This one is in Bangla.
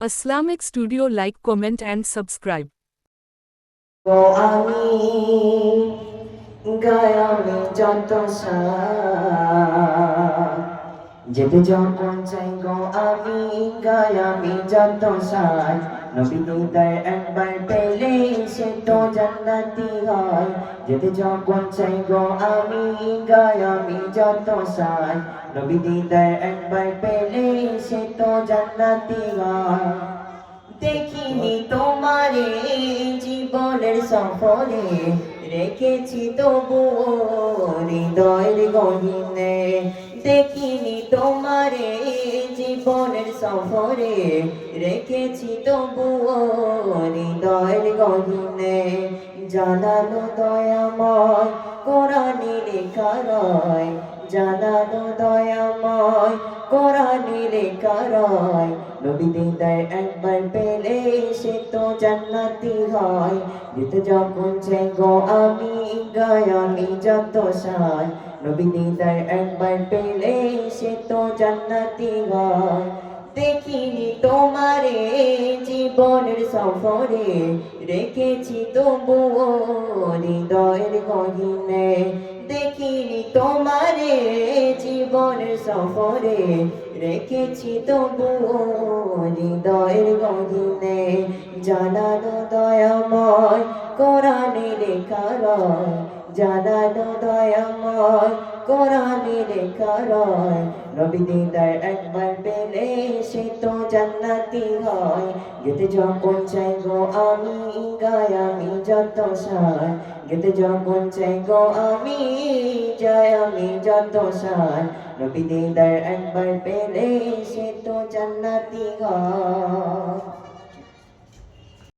Islamic Studio, like, comment and subscribe. আমি গায়ামি যত যেতে যখন চাই গো আমি গায়ামি যত সাই নবী দিদার একবার পেলে সে তো জান্নাতি হয় যেতে যখন চাই গো আমি গায়ামি যত সাই নবী দিদার একবার পেলে সে তো জান্নাতি হয় দেখিনি তোমারে জীবনের সফরে রেখেছি তবু হৃদয়ের গহীনে দেখিনি তোমারে জীবনের সফরে রেখেছি তবু হৃদয়ের গহীনে জানানো দয়াময় কোরআনে লেখা রয় জানানো দয়াময় কোরআনে লেখা রয় নবী দিদার একবার পেলে সে তো জান্নাতি হয় যেতে যখন চাই গো আমি গায়ামি যত সাই নবী দিদার একবার পেলে সে তো জান্নাতি হয় দেখিনি তোমারে জীবনের সফরে রেখেছি তবু হৃদয়ের গহীনে দেখিনি তোমারে জীবনের সফরে রেখেছি তবু হৃদয়ের গহীনে জানানো দয়াময় কোরআনে লেখা রয় জানানো দয়াময় কোরআনে লেখা রয় নবী দিদার একবার পেলে সে তো জান্নাতি হয় যেতে যখন চাই গো আমি গায়ামি যত সাই যেতে যখন চাই গো আমি যাই আমি যত সাই নবী দিদার একবার পেলে সে তো জান্নাতি হয়।